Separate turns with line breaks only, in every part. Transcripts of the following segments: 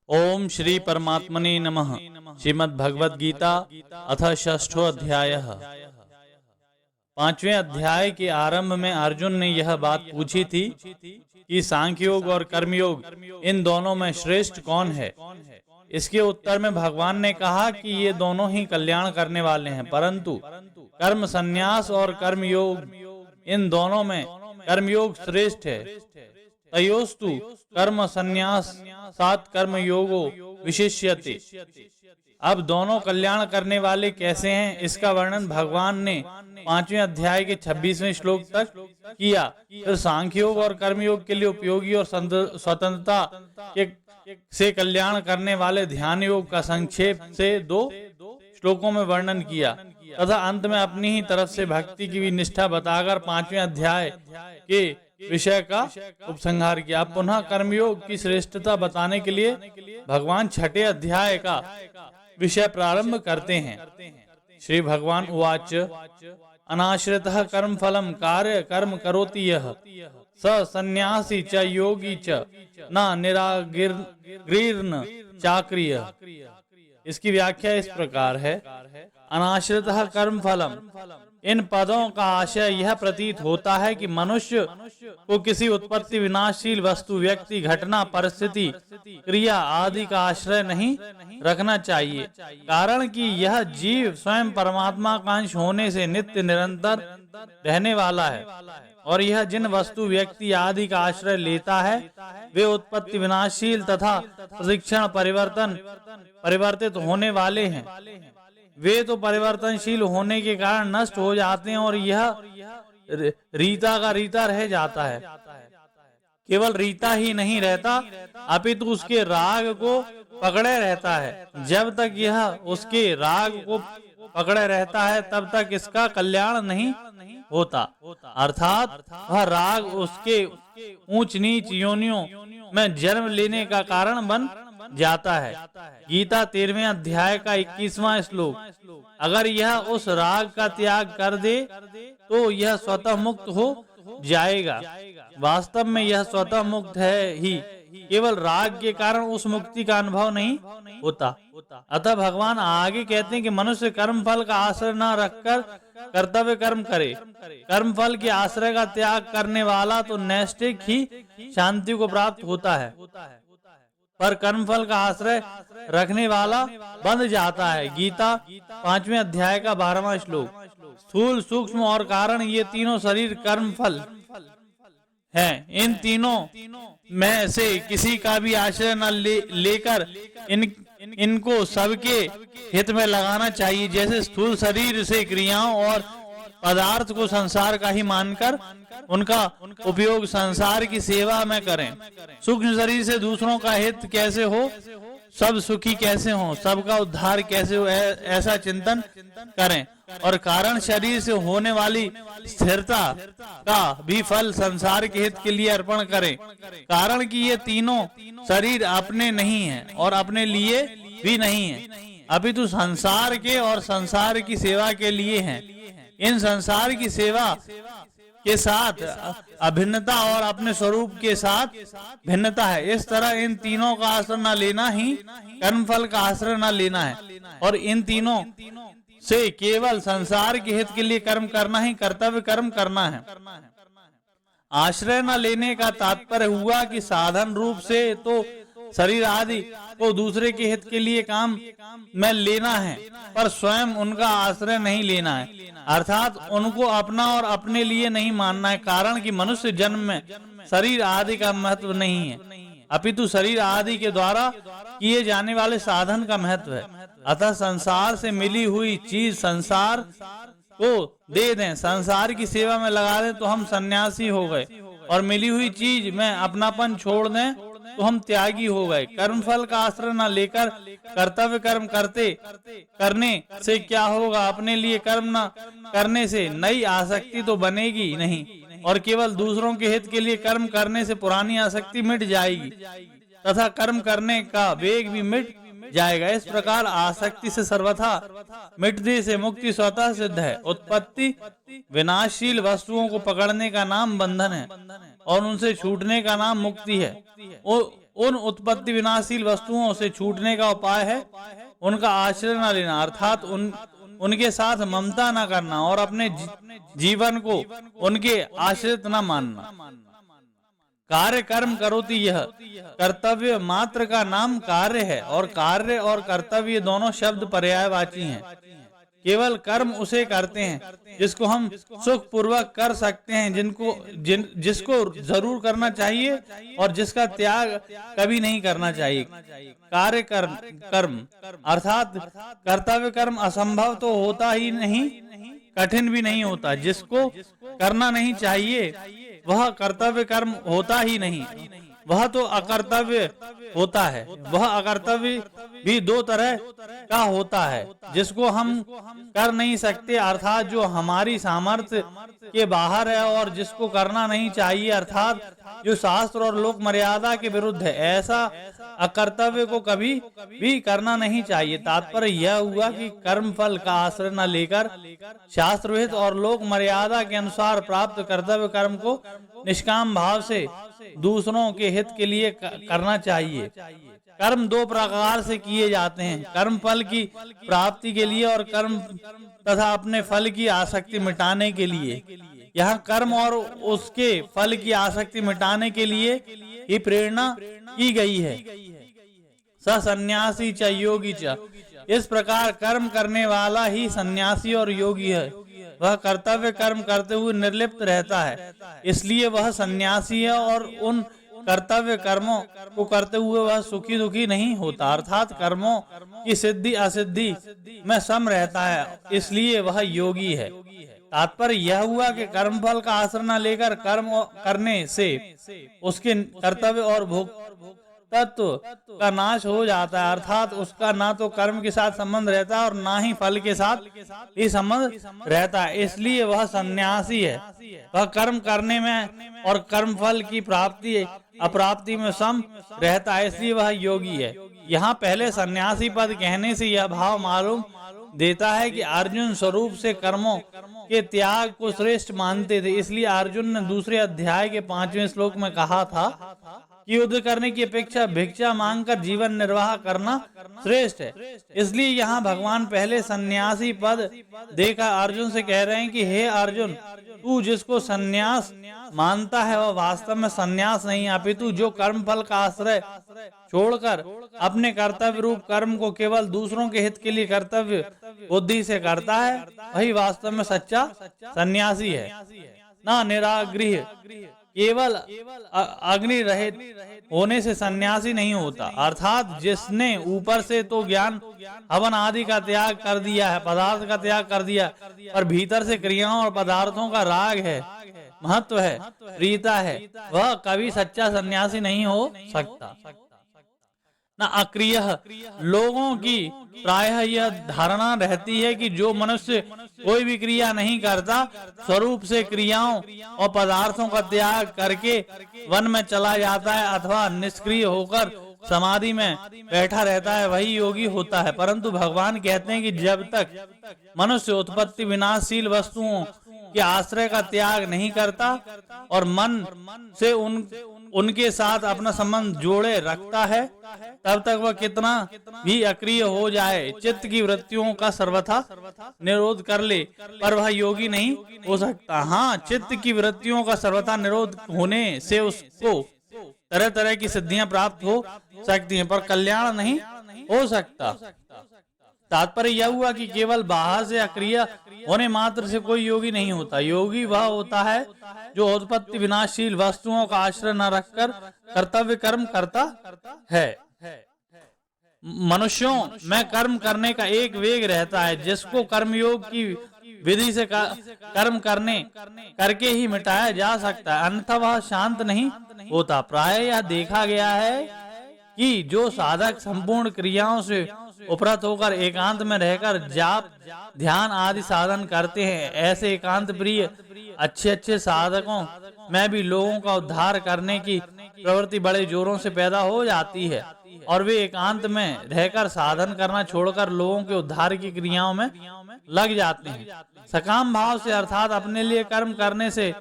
ओम श्री परमात्मने नमः। श्रीमद् भगवद गीता अथ षष्ठो अध्यायः। पांचवें अध्याय के आरंभ में अर्जुन ने यह बात पूछी थी कि सांख्य योग और कर्मयोग इन दोनों में श्रेष्ठ कौन है। इसके उत्तर में भगवान ने कहा कि ये दोनों ही कल्याण करने वाले हैं, परंतु कर्म संन्यास और कर्मयोग इन दोनों में कर्मयोग श्रेष्ठ है। तयोस्तु कर्म संन्यास सात कर्म योगो विशिष्यते। अब दोनों कल्याण करने वाले कैसे हैं, इसका वर्णन भगवान ने 5वें अध्याय के 26वें श्लोक तक किया। फिर सांख्य योग और कर्मयोग के लिए उपयोगी और स्वतंत्रता से कल्याण करने वाले ध्यान योग का संक्षेप से 2 श्लोकों में वर्णन किया तथा अंत में अपनी ही तरफ से भक्ति की भी निष्ठा बताकर 5वें अध्याय के विषय का उपसंहार किया। पुनः कर्मयोग की श्रेष्ठता बताने के लिए भगवान 6ठे अध्याय का विषय प्रारंभ करते हैं। श्री भगवान उवाच अनाश्रितः कर्म फलम कार्य कर्म करोति यः स सन्यासी च योगी च न निरागीर्न चाक्रिय। इसकी व्याख्या इस प्रकार है। अनाश्रितः कर्म फलम, इन पदों का आशय यह प्रतीत होता है कि मनुष्य को किसी उत्पत्ति विनाशशील वस्तु, व्यक्ति, घटना, परिस्थिति, क्रिया आदि का आश्रय नहीं रखना चाहिए, कारण कि यह जीव स्वयं परमात्मा का अंश होने से नित्य निरंतर रहने वाला है और यह जिन वस्तु, व्यक्ति आदि का आश्रय लेता है वे उत्पत्ति विनाशशील तथा प्रशिक्षण परिवर्तित होने वाले हैं। वे तो परिवर्तनशील होने के कारण नष्ट हो जाते हैं और यह रीता का रीता रह जाता है। केवल रीता ही नहीं रहता अपितु उसके राग को पकड़े रहता है। जब तक यह उसके राग को पकड़े रहता है तब तक इसका कल्याण नहीं होता, अर्थात वह राग उसके ऊंच नीच योनियों में जन्म लेने का कारण बन जाता है। गीता 13वें अध्याय का 21वां श्लोक। अगर यह उस राग का त्याग कर दे तो यह स्वतः मुक्त हो जाएगा। वास्तव में यह स्वतः मुक्त है ही, केवल राग के कारण उस मुक्ति का अनुभव नहीं होता। अतः भगवान आगे कहते हैं कि मनुष्य कर्म फल का आश्रय न रखकर कर्तव्य कर्म करे। कर्म फल के आश्रय का त्याग करने वाला तो नैष्ठिक ही शांति को प्राप्त होता है, पर कर्मफल का आश्रय रखने वाला बंध जाता है। गीता 5वें अध्याय का 12वां श्लोक। स्थूल, सूक्ष्म और कारण, ये तीनों शरीर कर्मफल हैं। इन तीनों में से किसी का भी आश्रय न लेकर इनको सबके हित में लगाना चाहिए। जैसे स्थूल शरीर से क्रियाओं और पदार्थ को संसार का ही मानकर उनका उपयोग संसार की सेवा में करें। सूक्ष्म शरीर से दूसरों का हित कैसे हो, सब सुखी कैसे हो, सबका उद्धार कैसे हो, ऐसा चिंतन करें। और कारण शरीर से होने वाली स्थिरता का भी फल संसार के हित के लिए अर्पण करें, कारण कि ये तीनों शरीर अपने नहीं हैं और अपने लिए भी नहीं हैं, अपितु संसार के और संसार की सेवा के लिए हैं। इन संसार की सेवा के साथ अभिन्नता और अपने स्वरूप के साथ भिन्नता है। इस तरह इन तीनों का आश्रय न लेना ही कर्मफल का आश्रय न लेना है और इन तीनों से केवल संसार के हित के लिए कर्म करना ही कर्तव्य कर्म करना है। आश्रय न लेने का तात्पर्य हुआ कि साधन रूप से तो शरीर आदि को दूसरे के हित के लिए काम में लेना है, पर स्वयं उनका आश्रय नहीं लेना है, अर्थात उनको अपना और अपने लिए नहीं मानना है, कारण कि मनुष्य जन्म में शरीर आदि का महत्व नहीं है, अपितु शरीर आदि के द्वारा किए जाने वाले साधन का महत्व है। अतः संसार से मिली हुई चीज संसार को दे दें, संसार की सेवा में लगा दें तो हम सन्यासी हो गए, और मिली हुई चीज में अपनापन छोड़ दें तो हम त्यागी हो गए। कर्मफल का आश्रय न लेकर कर्तव्य कर्म करने से क्या होगा, अपने लिए कर्म न करने से नई आसक्ति तो बनेगी नहीं और केवल दूसरों के हित के लिए कर्म करने से पुरानी आसक्ति मिट जाएगी तथा कर्म करने का वेग भी मिट जाएगा। इस प्रकार आसक्ति से सर्वथा मिटने से मुक्ति स्वतः सिद्ध है। उत्पत्ति विनाशशील वस्तुओं को पकड़ने का नाम बंधन है और उनसे छूटने का नाम मुक्ति है। उन उत्पत्ति विनाशील वस्तुओं से छूटने का उपाय है उनका आश्रय न लेना, अर्थात उनके साथ ममता न करना और अपने जीवन को उनके आश्रित न मानना। कार्य कर्म करोति, यह कर्तव्य मात्र का नाम कार्य है, और कार्य और कर्तव्य दोनों शब्द पर्यायवाची हैं। केवल कर्म उसे करते हैं जिसको हम सुख पूर्वक कर सकते हैं, जिसको जरूर करना चाहिए और जिसका त्याग कभी नहीं करना चाहिए। कार्य कर्म अर्थात कर्तव्य कर्म असंभव तो होता ही नहीं, कठिन भी नहीं होता। जिसको करना नहीं चाहिए वह कर्तव्य कर्म होता ही नहीं, वह तो अकर्तव्य होता है। वह अकर्तव्य भी दो तरह का होता है, जिसको हम कर नहीं सकते अर्थात जो हमारी सामर्थ्य के बाहर है, और जिसको करना नहीं चाहिए अर्थात जो शास्त्र और लोक मर्यादा के विरुद्ध है। ऐसा अकर्तव्य को कभी भी करना नहीं चाहिए। तात्पर्य यह हुआ कि कर्म फल का आश्रय न लेकर शास्त्रविहित और लोक मर्यादा के अनुसार प्राप्त कर्तव्य कर्म को निष्काम भाव से दूसरों के हित के लिए करना चाहिए। कर्म दो प्रकार से किए जाते हैं, कर्म फल की प्राप्ति के लिए और कर्म तथा अपने फल की आसक्ति मिटाने के लिए। यहाँ कर्म और उसके फल की आसक्ति मिटाने के लिए ही प्रेरणा की गई है। स सन्यासी च योगी च, इस प्रकार कर्म करने वाला ही सन्यासी और योगी है। वह कर्तव्य कर्म करते हुए निर्लिप्त रहता है, इसलिए वह सन्यासी है, और उन कर्तव्य कर्मों को करते हुए वह सुखी दुखी नहीं होता, अर्थात कर्मों की सिद्धि असिद्धि में सम रहता है, इसलिए वह योगी है। तात्पर्य यह हुआ कि कर्म फल का आश्रय न लेकर कर्म करने से उसके कर्तव्य और भोग तत्व का नाश हो जाता है, अर्थात उसका ना तो कर्म के साथ संबंध रहता है और ना ही फल के साथ ही संबंध रहता है, इसलिए वह सन्यासी है। वह कर्म करने में और कर्म फल की प्राप्ति अप्राप्ति में सम रहता है, इसलिए वह योगी है। यहाँ पहले सन्यासी पद कहने से यह भाव मालूम देता है कि अर्जुन स्वरूप से कर्मों के त्याग को श्रेष्ठ मानते थे, इसलिए अर्जुन ने दूसरे अध्याय के 5वें श्लोक में कहा था कि युद्ध करने की अपेक्षा भिक्षा मांगकर जीवन निर्वाह करना श्रेष्ठ है। इसलिए यहाँ भगवान पहले सन्यासी पद देकर अर्जुन से कह रहे हैं कि हे अर्जुन, तू जिसको सन्यास मानता है वह वास्तव में सन्यास नहीं, अपितु जो कर्म फल का आश्रय छोड़कर अपने कर्तव्य रूप कर्म को केवल दूसरों के हित के लिए कर्तव्य बुद्धि से करता है, वही वास्तव में सच्चा सन्यासी है। ना निरागृह केवल अग्नि रहित होने से सन्यासी नहीं होता, अर्थात जिसने ऊपर से तो ज्ञान हवन आदि का त्याग कर दिया है, पदार्थ का त्याग कर दिया, पर भीतर से क्रियाओं और पदार्थों का राग है, महत्व है, प्रीता है, वह कभी सच्चा सन्यासी नहीं हो सकता। न अक्रिय, लोगों की प्रायः यह धारणा रहती है कि जो मनुष्य कोई भी क्रिया नहीं करता, स्वरूप से क्रियाओं और पदार्थों का त्याग करके वन में चला जाता है अथवा निष्क्रिय होकर समाधि में बैठा रहता है, वही योगी होता है। परंतु भगवान कहते हैं कि जब तक मनुष्य उत्पत्ति विनाशशील वस्तुओं के आश्रय का त्याग नहीं करता और मन से उनके साथ अपना संबंध जोड़े रखता है, तब तक वह कितना भी अक्रिय हो जाए, चित्त की वृत्तियों का सर्वथा निरोध कर ले, पर वह योगी नहीं हो सकता। हाँ, चित्त की वृत्तियों का सर्वथा निरोध होने से उसको तरह तरह की सिद्धियां प्राप्त हो सकती हैं, पर कल्याण नहीं हो सकता। तात्पर्य यह हुआ कि केवल बाहर से अक्रिय होने मात्र से कोई योगी नहीं होता। योगी वह होता है जो उत्पत्ति विनाशशील वस्तुओं का आश्रय न रखकर कर्तव्य कर्म करता है। मनुष्यों में कर्म करने का एक वेग रहता है, जिसको कर्मयोग की विधि से कर्म करके ही मिटाया जा सकता है, अन्यथा वह शांत नहीं होता। प्रायः यह देखा गया है कि जो साधक संपूर्ण क्रियाओं से उपरत होकर एकांत में रहकर जाप ध्यान आदि साधन करते हैं, ऐसे एकांत प्रिय अच्छे साधकों में भी लोगों का उद्धार करने की प्रवृत्ति बड़े जोरों से पैदा हो जाती है, और वे एकांत में रहकर साधन करना छोड़कर लोगों के उद्धार की क्रियाओं में लग जाते हैं। सकाम भाव से अर्थात अपने लिए कर्म करने से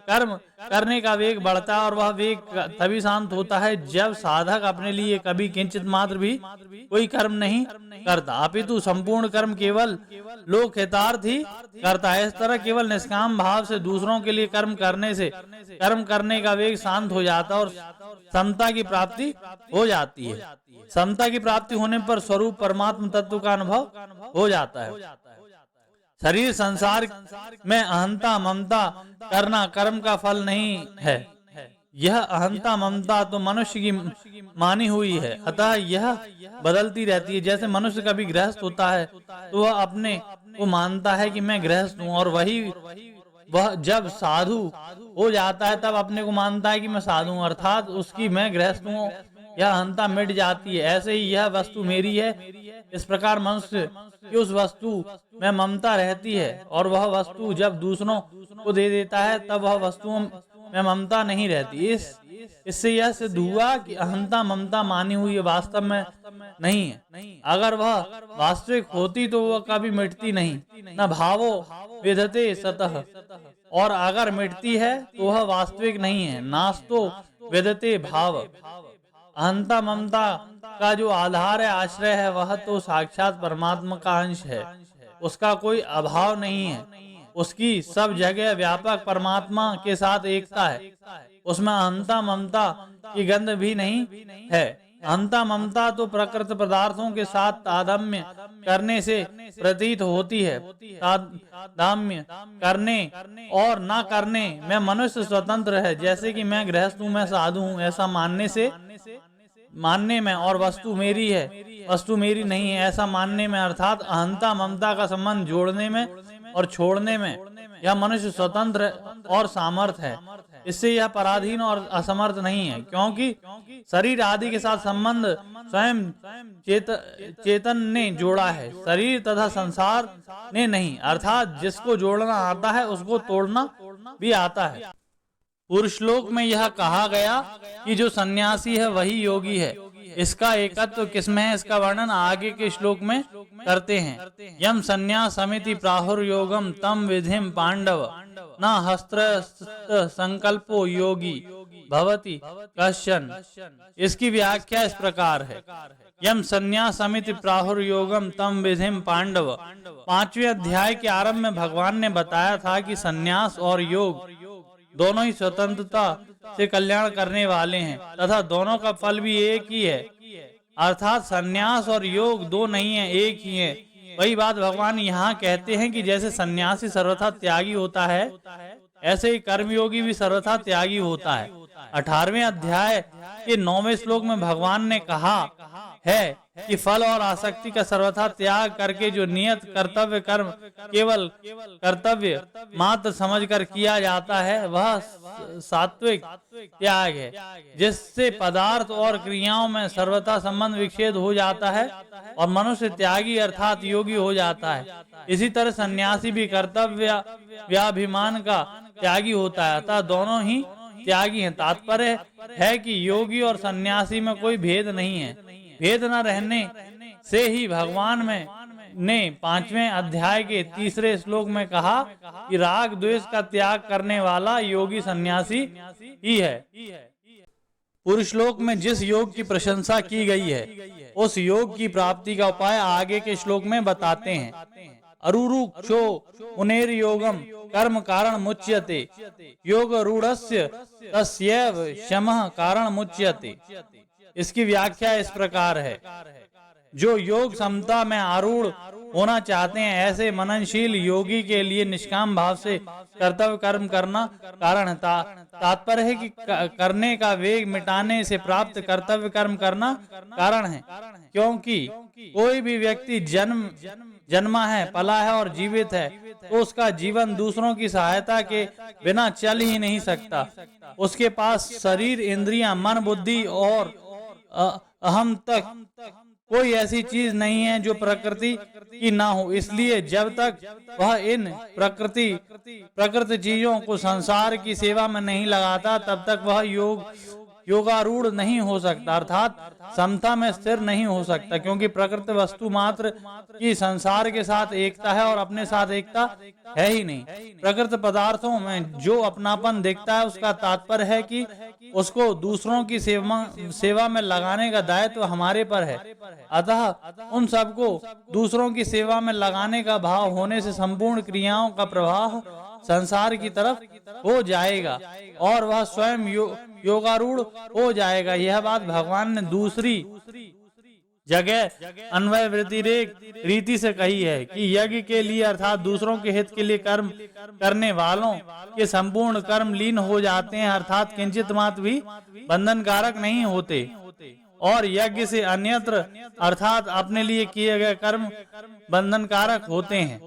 कर्म करने का वेग बढ़ता है और वह वेग तभी शांत होता है जब साधक अपने लिए कभी किंचित मात्र भी कोई कर्म नहीं करता, अपितु संपूर्ण कर्म केवल लोक हितार्थ ही करता है। इस तरह केवल निष्काम भाव से दूसरों के लिए कर्म करने से कर्म करने का वेग शांत हो जाता है और समता की प्राप्ति हो जाती है। समता की प्राप्ति होने पर स्वरूप परमात्म तत्व का अनुभव हो जाता है। शरीर संसार में अहंता ममता करना कर्म का फल नहीं है। यह अहंता ममता तो मनुष्य की मानी हुई है, अतः यह बदलती रहती है। जैसे मनुष्य कभी गृहस्थ होता है तो वह अपने को मानता है कि मैं गृहस्थ हूँ, और वह जब साधु हो जाता है तब अपने को मानता है कि मैं साधु हूँ, अर्थात उसकी मैं गृहस्थ हूँ यह अहंता मिट जाती है। ऐसे ही यह वस्तु मेरी है, इस प्रकार मनुष्य की उस वस्तु में ममता रहती है, और वह वस्तु जब दूसरों को दे देता है तब वह वस्तुओं में ममता नहीं रहती। इससे यह सिद्ध हुआ कि अहंता ममता मानी हुई वास्तव में नहीं है। अगर वह वास्तविक होती तो वह कभी मिटती नहीं, न भावो विधते सतः, और अगर मिटती है तो वह वास्तविक नहीं है। नास्तो विधते भाव, अहंता ममता का जो आधार है, आश्रय है, वह तो साक्षात परमात्मा का अंश है, उसका कोई अभाव नहीं है, उसकी सब जगह व्यापक परमात्मा के साथ एकता है, उसमें अहंता ममता की गंध भी नहीं है। अहंता ममता तो प्रकृत पदार्थों के साथ तादात्म्य करने से प्रतीत होती है। तादात्म्य करने और ना करने में मनुष्य स्वतंत्र है। जैसे कि मैं गृहस्थ हूँ, मैं साधु हूँ, ऐसा मानने में, और वस्तु मेरी है, वस्तु मेरी नहीं है, ऐसा मानने में, अर्थात अहंता ममता का संबंध जोड़ने में और छोड़ने में यह मनुष्य स्वतंत्र और सामर्थ है। इससे यह पराधीन और असमर्थ नहीं है, क्योंकि शरीर आदि के साथ संबंध स्वयं चेतन ने जोड़ा है, शरीर तथा संसार ने नहीं। अर्थात जिसको जोड़ना आता है उसको तोड़ना भी आता है। पूर्व श्लोक में यह कहा गया कि जो सन्यासी है वही योगी है। इसका एकत्व किसमें है, इसका वर्णन आगे के श्लोक में करते हैं। यम संन्यास समिति प्राहुर योगम तम विधिम पांडव न हस्त्र संकल्पो योगी भवति कश्चन। इसकी व्याख्या इस प्रकार है। यम संन्यास समिति प्राहुर योगम तम विधिम पांडव। 5वें अध्याय के आरंभ में भगवान ने बताया था कि संन्यास और योग दोनों ही स्वतंत्रता से कल्याण करने वाले हैं तथा दोनों का फल भी एक ही है, अर्थात संन्यास और योग दो नहीं है, एक ही है। वही बात भगवान यहाँ कहते हैं कि जैसे सन्यासी सर्वथा त्यागी होता है, ऐसे ही कर्मयोगी भी सर्वथा त्यागी होता है। 18वें अध्याय के 9वें श्लोक में भगवान ने कहा है कि फल और आसक्ति का सर्वथा त्याग करके जो नियत कर्तव्य कर्म केवल कर्तव्य मात्र समझकर किया जाता है वह सात्विक त्याग है, जिससे पदार्थ और क्रियाओं में सर्वथा संबंध विच्छेद हो जाता है और मनुष्य त्यागी अर्थात योगी हो जाता है। इसी तरह सन्यासी भी कर्तव्य व्याभिमान का त्यागी होता है, अतः दोनों ही त्यागी हैं। तात्पर्य है कि योगी और सन्यासी में कोई भेद नहीं है। भेद न रहने से ही भगवान ने 5वें अध्याय के 3रे श्लोक में कहा कि राग द्वेष का त्याग करने वाला योगी सन्यासी ही है। पूर्व श्लोक में जिस योग की प्रशंसा की गई है उस योग की प्राप्ति का उपाय आगे के श्लोक में बताते हैं। अरुरुक्षो मुनेर योगम कर्म कारण मुच्यते योग रूढ़स्य तस्यैव शमः कारण मुच्यते। इसकी व्याख्या इस प्रकार है। जो योग समता में आरूढ़ होना चाहते हैं ऐसे मननशील योगी के लिए निष्काम भाव से कर्तव्य कर्म करना कारण है। तात्पर्य है कि करने का वेग मिटाने से प्राप्त कर्तव्य कर्म करना कारण है, क्योंकि कोई भी व्यक्ति जन्मा है, पला है और जीवित है तो उसका जीवन दूसरों की सहायता के बिना चल ही नहीं सकता। उसके पास शरीर, इंद्रियां, मन, बुद्धि और अहम तक कोई ऐसी चीज नहीं है जो प्रकृति की ना हो। इसलिए जब तक वह इन प्रकृति चीजों को संसार की सेवा में नहीं लगाता तब तक वह योगारूढ़ नहीं हो सकता, अर्थात समता में स्थिर नहीं हो सकता, क्योंकि प्रकृति वस्तु मात्र की संसार के साथ एकता है और अपने साथ एकता है ही नहीं। प्रकृति पदार्थों में जो अपनापन दिखता है उसका तात्पर्य है कि उसको दूसरों की सेवा में लगाने का दायित्व हमारे पर है। अतः उन सबको दूसरों की सेवा में लगाने का भाव होने से संपूर्ण क्रियाओं का प्रवाह संसार की तरफ हो जाएगा और वह स्वयं योगारूढ़ हो जाएगा। यह बात भगवान ने दूसरी जगह अन्वय व्यतिरेक रीति से कही है कि यज्ञ के लिए अर्थात दूसरों के हित के लिए कर्म करने वालों के संपूर्ण कर्म लीन हो जाते हैं, अर्थात किंचित मात्र भी बंधनकारक नहीं होते, और यज्ञ से अन्यत्र अर्थात अपने लिए किए गए कर्म बंधनकारक होते हैं।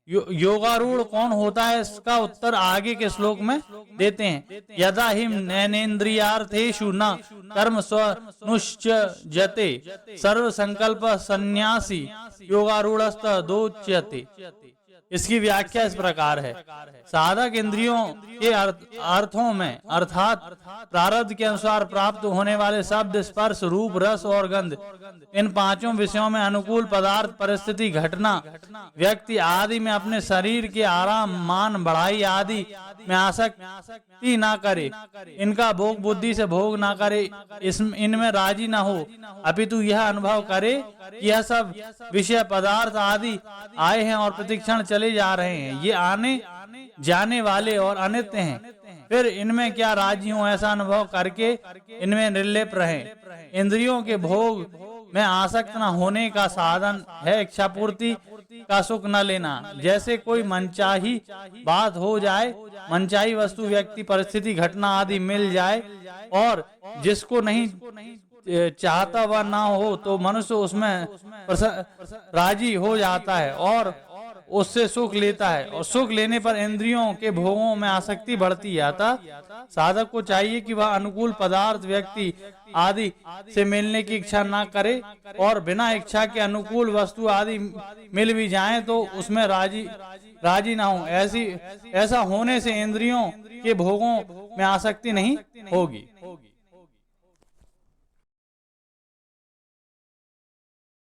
योगारूढ़ कौन होता है, इसका उत्तर आगे के श्लोक में देते हैं। यदा हिम नैनेन्द्रियार्थेषु न कर्म स्वनुष्यजते सर्व संकल्प सन्यासी योगारूढ़स्त दोच्यते। इसकी व्याख्या इस प्रकार है। साधक इंद्रियों के अर्थों में अर्थात प्रारब्ध के अनुसार प्राप्त होने वाले शब्द, स्पर्श, रूप, रस और गंध, इन पांचों विषयों में अनुकूल पदार्थ, परिस्थिति, घटना, व्यक्ति आदि में अपने शरीर के आराम, मान, बढ़ाई आदि में आसक्ति ना करे, इनका भोग बुद्धि से भोग ना करे, इनमें राजी ना हो, अपितु यह अनुभव करे कि यह सब विषय पदार्थ आदि आए हैं और प्रतिक्षण चले जा रहे हैं, ये आने जाने वाले और अनित्य हैं, फिर इनमें क्या राजी हो, ऐसा अनुभव करके इनमें निर्लिप्त रहें। इंद्रियों के भोग में आसक्त न होने का साधन है इच्छा पूर्ति का सुख न लेना। जैसे कोई मनचाही बात हो जाए, मनचाही वस्तु, व्यक्ति, परिस्थिति, घटना आदि मिल जाए और जिसको नहीं चाहता वह ना हो तो मनुष्य उसमें राजी हो जाता है और उससे सुख लेता है, और सुख लेने पर इंद्रियों के भोगों में आसक्ति बढ़ती है। अतः साधक को चाहिए कि वह अनुकूल पदार्थ, व्यक्ति आदि से मिलने की इच्छा ना करे और बिना इच्छा के अनुकूल वस्तु आदि मिल भी जाएं तो उसमें राजी ना हो। ऐसा होने से इंद्रियों के भोगों में आसक्ति नहीं होगी।